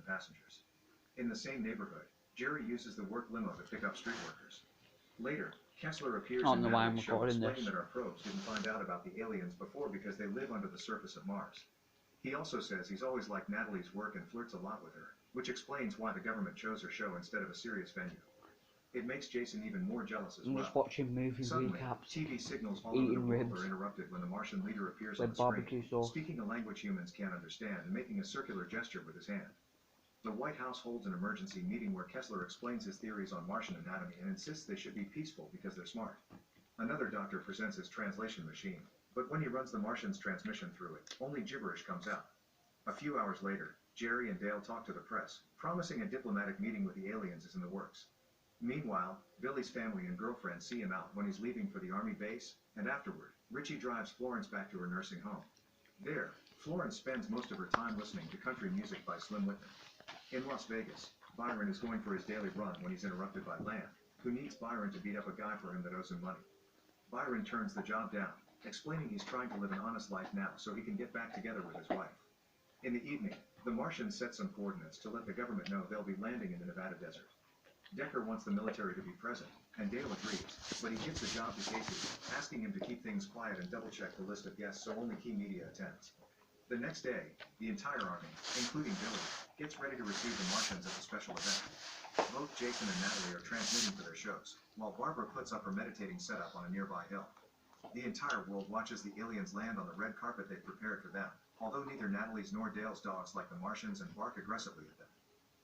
passengers. In the same neighborhood, Jerry uses the work limo to pick up street workers. Later, Kessler appears I in don't know why I'm Natalie's show recording explaining this. that our probes didn't find out about the aliens before because they live under the surface of Mars. He also says he's always liked Natalie's work and flirts a lot with her, which explains why the government chose her show instead of a serious venue. It makes Jason even more jealous as I'm well. just watching movie Suddenly, recaps, TV signals all over the eating world ribs are interrupted when the Martian leader appears on with the screen, barbecue sauce. speaking a language humans can't understand and making a circular gesture with his hand. The White House holds an emergency meeting where Kessler explains his theories on Martian anatomy and insists they should be peaceful because they're smart. Another doctor presents his translation machine, but when he runs the Martian's transmission through it, only gibberish comes out. A few hours later, Jerry and Dale talk to the press, promising a diplomatic meeting with the aliens is in the works. Meanwhile, Billy's family and girlfriend see him out when he's leaving for the army base, and afterward, Richie drives Florence back to her nursing home. There, Florence spends most of her time listening to country music by Slim Whitman. In Las Vegas, Byron is going for his daily run when he's interrupted by Lamb, who needs Byron to beat up a guy for him that owes him money. Byron turns the job down, explaining he's trying to live an honest life now so he can get back together with his wife. In the evening, the Martians set some coordinates to let the government know they'll be landing in the Nevada desert. Decker wants the military to be present, and Dale agrees, but he gives the job to Casey, asking him to keep things quiet and double-check the list of guests so only key media attends. The next day, the entire army, including Billy, gets ready to receive the Martians at the special event. Both Jason and Natalie are transmitting for their shows, while Barbara puts up her meditating setup on a nearby hill. The entire world watches the aliens land on the red carpet they've prepared for them, although neither Natalie's nor Dale's dogs like the Martians and bark aggressively at them.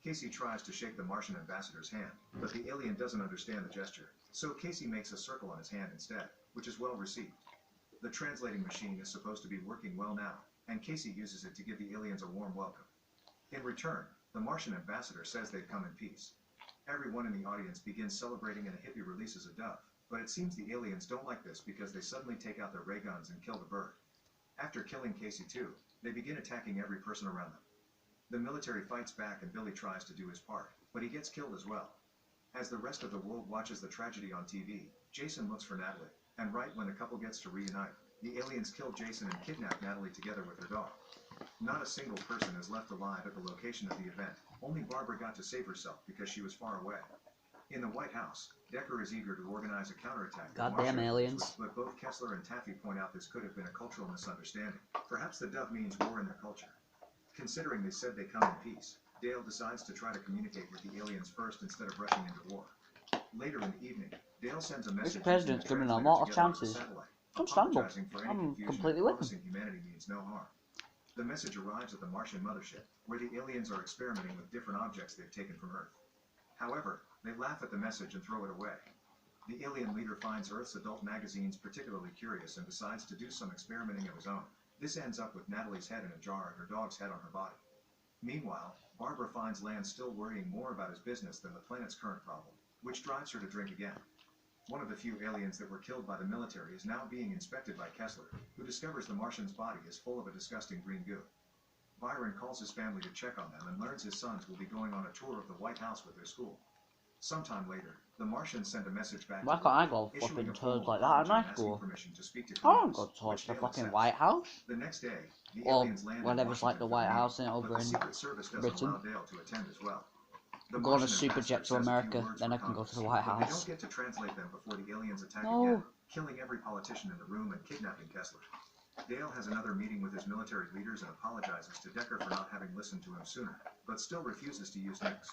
Casey tries to shake the Martian ambassador's hand, but the alien doesn't understand the gesture, so Casey makes a circle on his hand instead, which is well received. The translating machine is supposed to be working well now, and Casey uses it to give the aliens a warm welcome. In return, the Martian ambassador says they've come in peace. Everyone in the audience begins celebrating and a hippie releases a dove, but it seems the aliens don't like this because they suddenly take out their ray guns and kill the bird. After killing Casey too, they begin attacking every person around them. The military fights back and Billy tries to do his part, but he gets killed as well. As the rest of the world watches the tragedy on TV, Jason looks for Natalie, and right when the couple gets to reunite, the aliens kill Jason and kidnap Natalie together with her dog. Not a single person is left alive at the location of the event, only Barbara got to save herself because she was far away. In the White House, Decker is eager to organize a counterattack. Goddamn aliens. But both Kessler and Taffy point out this could have been a cultural misunderstanding. Perhaps the dove means war in their culture. Considering they said they come in peace, Dale decides to try to communicate with the aliens first instead of rushing into war. Later in the evening, Dale sends a message. This president's given a lot of chances. Understandable. I'm completely with him. Humanity means no harm. The message arrives at the Martian mothership, where the aliens are experimenting with different objects they've taken from Earth. However, they laugh at the message and throw it away. The alien leader finds Earth's adult magazines particularly curious and decides to do some experimenting of his own. This ends up with Natalie's head in a jar and her dog's head on her body. Meanwhile, Barbara finds Land still worrying more about his business than the planet's current problem, which drives her to drink again. One of the few aliens that were killed by the military is now being inspected by Kessler, who discovers the Martian's body is full of a disgusting green goo. Byron calls his family to check on them and learns his sons will be going on a tour of the White House with their school. Sometime later, the Martians send a message back Why to can't I Earth, go issuing fucking a turds formal like that in apology high and asking school? permission to speak to I don't Congress, go to which the Dale fucking accepts. White House. The next day, the Or aliens land in whatever's like the Washington White for House in meeting, over but the in Secret Service doesn't Britain. allow Dale to attend as well. The Go on a Martian super ambassador jet to says a few America, words then for I can go to the Congress, White but they House. don't get to translate them before the aliens attack No. again, killing every politician in the room and kidnapping Kessler. Dale has another meeting with his military leaders and apologizes to Decker for not having listened to him sooner, but still refuses to use nukes.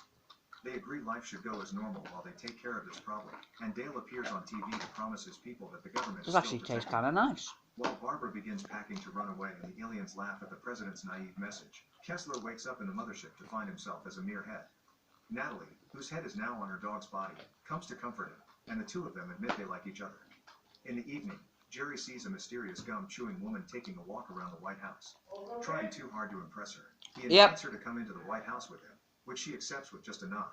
They agree life should go as normal while they take care of this problem, and Dale appears on TV to promise his people that the government This is actually still tastes protecting kind of nice. While Barbara begins packing to run away and the aliens laugh at the president's naive message, Kessler wakes up in the mothership to find himself as a mere head. Natalie, whose head is now on her dog's body, comes to comfort him, and the two of them admit they like each other. In the evening, Jerry sees a mysterious gum-chewing woman taking a walk around the White House. Trying too hard to impress her, he invites her to come into the White House with him, which she accepts with just a nod.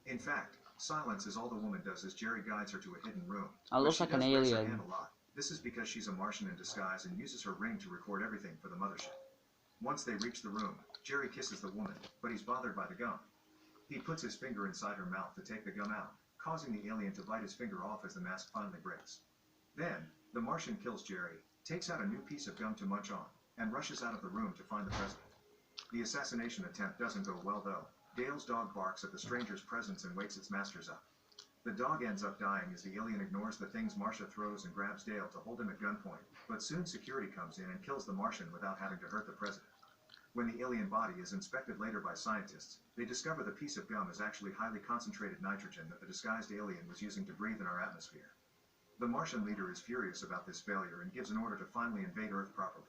In fact, silence is all the woman does as Jerry guides her to a hidden room. I look like an alien. Hand a lot. This is because she's a Martian in disguise and uses her ring to record everything for the mothership. Once they reach the room, Jerry kisses the woman, but he's bothered by the gum. He puts his finger inside her mouth to take the gum out, causing the alien to bite his finger off as the mask finally breaks. Then, the Martian kills Jerry, takes out a new piece of gum to munch on, and rushes out of the room to find the president. The assassination attempt doesn't go well though. Dale's dog barks at the stranger's presence and wakes its masters up. The dog ends up dying as the alien ignores the things Marcia throws and grabs Dale to hold him at gunpoint, but soon security comes in and kills the Martian without having to hurt the president. When the alien body is inspected later by scientists, they discover the piece of gum is actually highly concentrated nitrogen that the disguised alien was using to breathe in our atmosphere. The Martian leader is furious about this failure and gives an order to finally invade Earth properly.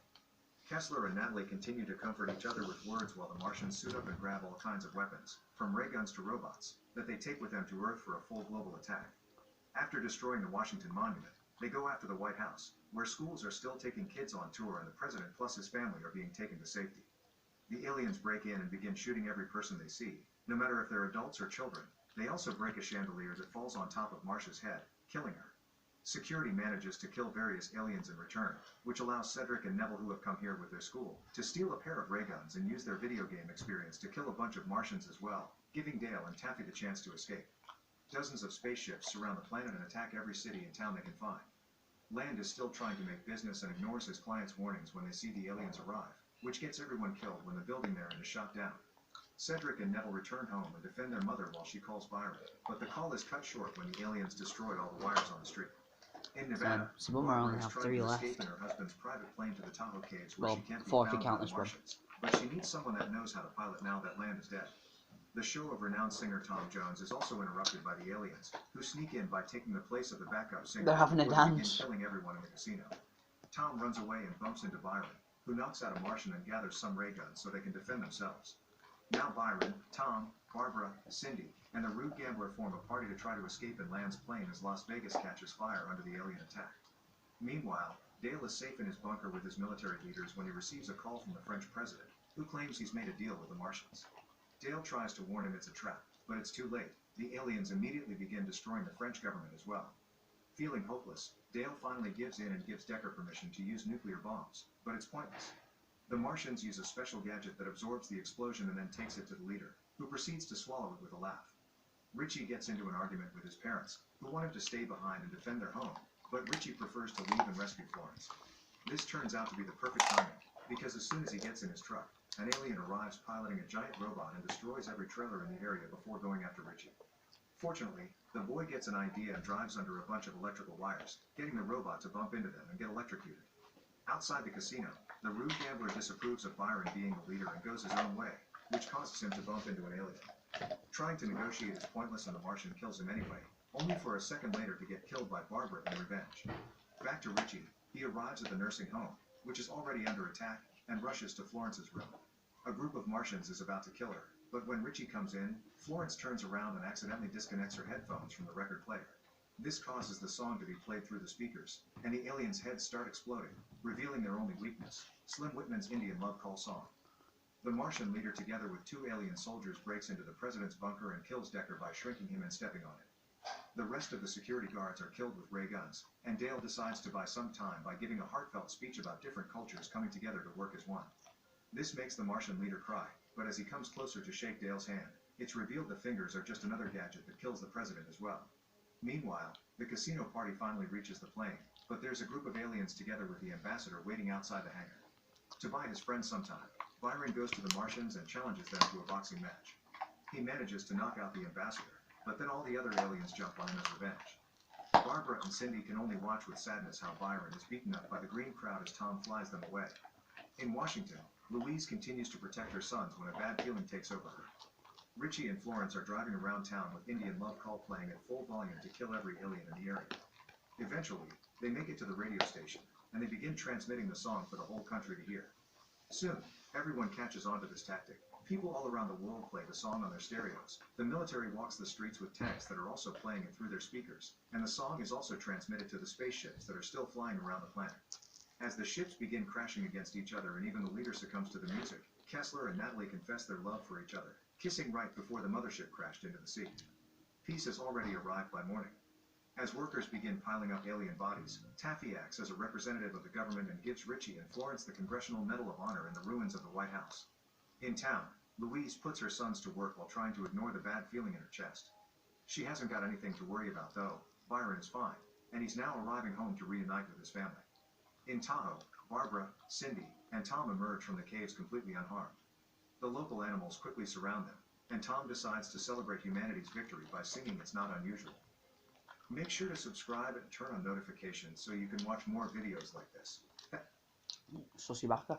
Kessler and Natalie continue to comfort each other with words while the Martians suit up and grab all kinds of weapons, from ray guns to robots, that they take with them to Earth for a full global attack. After destroying the Washington Monument, they go after the White House, where schools are still taking kids on tour and the president plus his family are being taken to safety. The aliens break in and begin shooting every person they see, no matter if they're adults or children. They also break a chandelier that falls on top of Marcia's head, killing her. Security manages to kill various aliens in return, which allows Cedric and Neville, who have come here with their school, to steal a pair of ray guns and use their video game experience to kill a bunch of Martians as well, giving Dale and Taffy the chance to escape. Dozens of spaceships surround the planet and attack every city and town they can find. Land is still trying to make business and ignores his clients' warnings when they see the aliens arrive, which gets everyone killed when the building they're in is shot down. Cedric and Neville return home and defend their mother while she calls Byron, but the call is cut short when the aliens destroy all the wires on the street. In Nevada, Barbara is trying to escape in her husband's private plane to the Tahoe Caves where she can't be found by the Martians, but she needs someone that knows how to pilot now that land is dead. The show of renowned singer Tom Jones is also interrupted by the aliens, who sneak in by taking the place of the backup singer. They're having a before they begin dance. killing everyone in the casino. Tom runs away and bumps into Byron, who knocks out a Martian and gathers some ray guns so they can defend themselves. Now Byron, Tom, Barbara, Cindy, and the rude gambler form a party to try to escape and lands plane as Las Vegas catches fire under the alien attack. Meanwhile, Dale is safe in his bunker with his military leaders when he receives a call from the French president, who claims he's made a deal with the Martians. Dale tries to warn him it's a trap, but it's too late. The aliens immediately begin destroying the French government as well. Feeling hopeless, Dale finally gives in and gives Decker permission to use nuclear bombs, but it's pointless. The Martians use a special gadget that absorbs the explosion and then takes it to the leader, who proceeds to swallow it with a laugh. Richie gets into an argument with his parents, who want him to stay behind and defend their home, but Richie prefers to leave and rescue Florence. This turns out to be the perfect timing, because as soon as he gets in his truck, an alien arrives piloting a giant robot and destroys every trailer in the area before going after Richie. Fortunately, the boy gets an idea and drives under a bunch of electrical wires, getting the robot to bump into them and get electrocuted. Outside the casino, the rude gambler disapproves of Byron being the leader and goes his own way, which causes him to bump into an alien. Trying to negotiate is pointless and the Martian kills him anyway, only for a second later to get killed by Barbara in revenge. Back to Richie, he arrives at the nursing home, which is already under attack, and rushes to Florence's room. A group of Martians is about to kill her, but when Richie comes in, Florence turns around and accidentally disconnects her headphones from the record player. This causes the song to be played through the speakers, and the aliens' heads start exploding, revealing their only weakness, Slim Whitman's Indian love call song. The Martian leader, together with two alien soldiers, breaks into the president's bunker and kills Decker by shrinking him and stepping on him. The rest of the security guards are killed with ray guns, and Dale decides to buy some time by giving a heartfelt speech about different cultures coming together to work as one. This makes the Martian leader cry, but as he comes closer to shake Dale's hand, it's revealed the fingers are just another gadget that kills the president as well. Meanwhile, the casino party finally reaches the plane, but there's a group of aliens together with the ambassador waiting outside the hangar. To buy his friends some time, Byron goes to the Martians and challenges them to a boxing match. He manages to knock out the ambassador, but then all the other aliens jump on him as revenge. Barbara and Cindy can only watch with sadness how Byron is beaten up by the green crowd as Tom flies them away. In Washington, Louise continues to protect her sons when a bad feeling takes over her. Richie and Florence are driving around town with Indian Love Call playing at full volume to kill every alien in the area. Eventually, they make it to the radio station, and they begin transmitting the song for the whole country to hear. Soon, everyone catches on to this tactic. People all around the world play the song on their stereos. The military walks the streets with tanks that are also playing it through their speakers, and the song is also transmitted to the spaceships that are still flying around the planet. As the ships begin crashing against each other and even the leader succumbs to the music, Kessler and Natalie confess their love for each other, kissing right before the mothership crashed into the sea. Peace has already arrived by morning. As workers begin piling up alien bodies, Taffy acts as a representative of the government and gives Richie and Florence the Congressional Medal of Honor in the ruins of the White House. In town, Louise puts her sons to work while trying to ignore the bad feeling in her chest. She hasn't got anything to worry about though. Byron is fine, and he's now arriving home to reunite with his family. In Tahoe, Barbara, Cindy, and Tom emerge from the caves completely unharmed. The local animals quickly surround them, and Tom decides to celebrate humanity's victory by singing It's Not Unusual. Make sure to subscribe and turn on notifications so you can watch more videos like this. So si basta.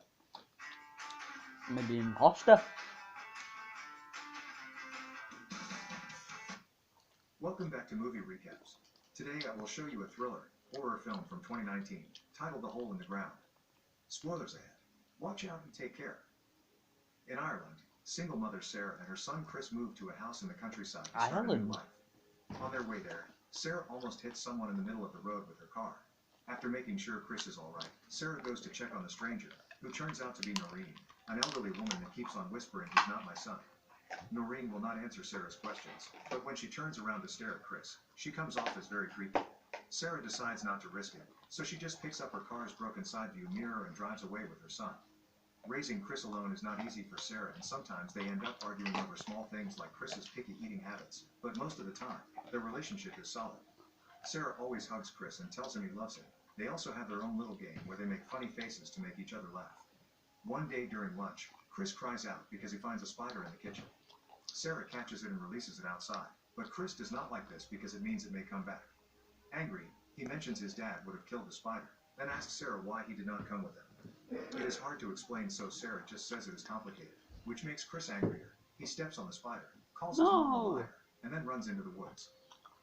Maybe imposter. Welcome back to Movie Recaps. Today I will show you a thriller, horror film from 2019, titled The Hole in the Ground. Spoilers ahead. Watch out and take care. In Ireland, single mother Sarah and her son Chris moved to a house in the countryside to start a new life. On their way there, Sarah almost hits someone in the middle of the road with her car. After making sure Chris is alright, Sarah goes to check on the stranger, who turns out to be Noreen, an elderly woman that keeps on whispering he's not my son. Noreen will not answer Sarah's questions, but when she turns around to stare at Chris, she comes off as very creepy. Sarah decides not to risk it, so she just picks up her car's broken side view mirror and drives away with her son. Raising Chris alone is not easy for Sarah, and sometimes they end up arguing over small things like Chris's picky eating habits, but most of the time, their relationship is solid. Sarah always hugs Chris and tells him he loves him. They also have their own little game where they make funny faces to make each other laugh. One day during lunch, Chris cries out because he finds a spider in the kitchen. Sarah catches it and releases it outside, but Chris does not like this because it means it may come back. Angry, he mentions his dad would have killed the spider, then asks Sarah why he did not come with them. It is hard to explain, so Sarah just says it is complicated, which makes Chris angrier. He steps on the spider, calls his mom a liar, and then runs into the woods.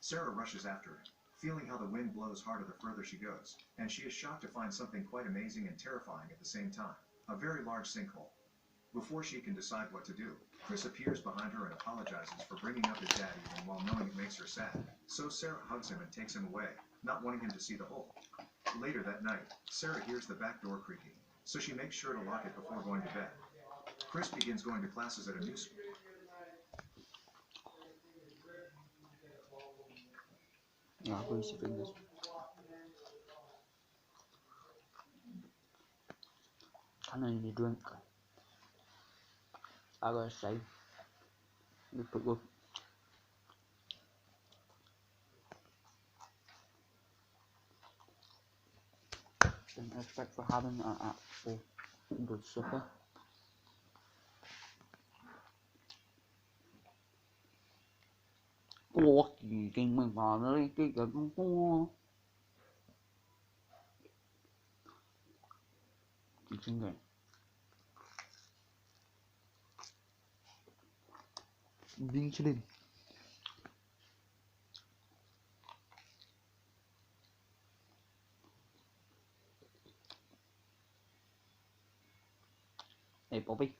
Sarah rushes after him, feeling how the wind blows harder the further she goes, and she is shocked to find something quite amazing and terrifying at the same time, a very large sinkhole. Before she can decide what to do, Chris appears behind her and apologizes for bringing up his dad even while knowing it makes her sad, so Sarah hugs him and takes him away, not wanting him to see the hole. Later that night, Sarah hears the back door creaking, so she makes sure to lock it before going to bed. Chris begins going to classes at a new school. Yeah, greasy fingers. Kind of need a drink. I gotta say, it's pretty good. Didn't expect for having an actual good supper. Ủa gì kinh mình vào nó đi cái cũng kinh rồi. Vinçlin. Hey Bobby,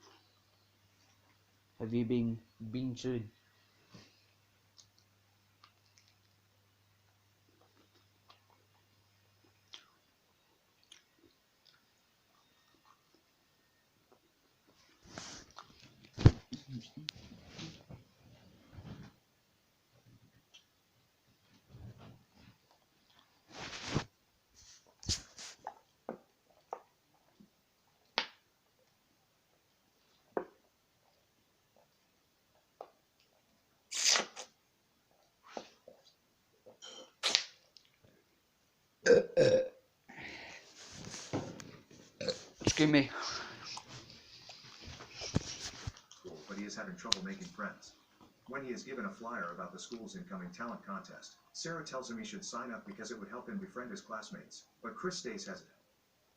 have you been Vinçlin? Excuse me. But he is having trouble making friends. When he is given a flyer about the school's incoming talent contest, Sarah tells him he should sign up because it would help him befriend his classmates, but Chris stays hesitant.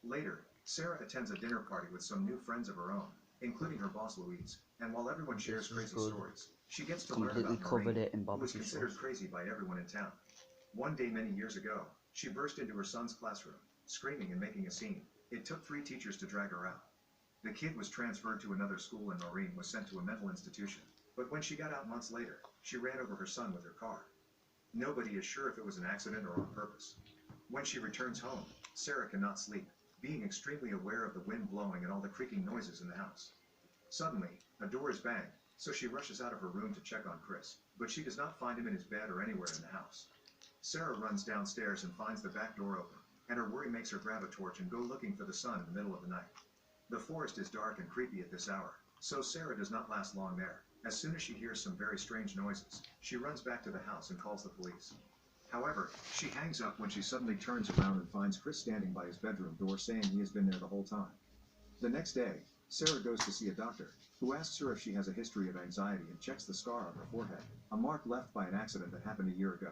Later, Sarah attends a dinner party with some new friends of her own, including her boss Louise, and while everyone shares crazy stories, she gets to learn about Noreen, who was considered crazy by everyone in town. One day many years ago, she burst into her son's classroom, screaming and making a scene. It took 3 teachers to drag her out. The kid was transferred to another school and Noreen was sent to a mental institution, but when she got out months later, she ran over her son with her car. Nobody is sure if it was an accident or on purpose. When she returns home, Sarah cannot sleep, being extremely aware of the wind blowing and all the creaking noises in the house. Suddenly, a door is banged, so she rushes out of her room to check on Chris, but she does not find him in his bed or anywhere in the house. Sarah runs downstairs and finds the back door open, and her worry makes her grab a torch and go looking for the sun in the middle of the night. The forest is dark and creepy at this hour, so Sarah does not last long there. As soon as she hears some very strange noises, she runs back to the house and calls the police. However, she hangs up when she suddenly turns around and finds Chris standing by his bedroom door saying he has been there the whole time. The next day, Sarah goes to see a doctor, who asks her if she has a history of anxiety and checks the scar on her forehead, a mark left by an accident that happened a year ago.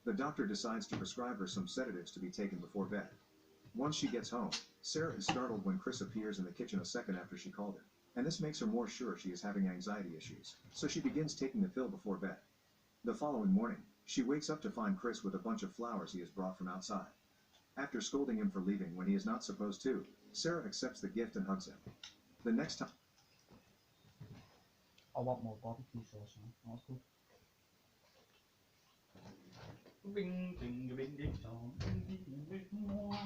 The doctor decides to prescribe her some sedatives to be taken before bed. Once she gets home, Sarah is startled when Chris appears in the kitchen a second after she called him, and this makes her more sure she is having anxiety issues, so she begins taking the pill before bed. The following morning, she wakes up to find Chris with a bunch of flowers he has brought from outside. After scolding him for leaving when he is not supposed to, Sarah accepts the gift and hugs him. The next time... I want more barbecue sauce now. That's good. Ring, ding, ring, ding, dong, ding, ding, ding, ding, dong.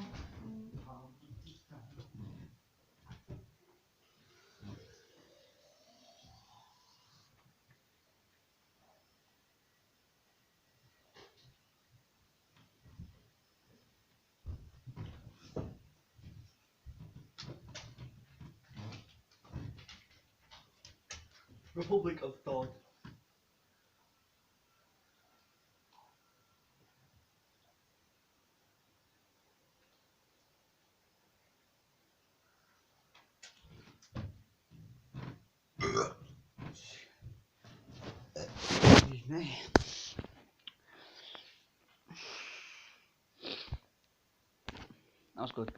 Republic of Thought. Excuse me. That was good.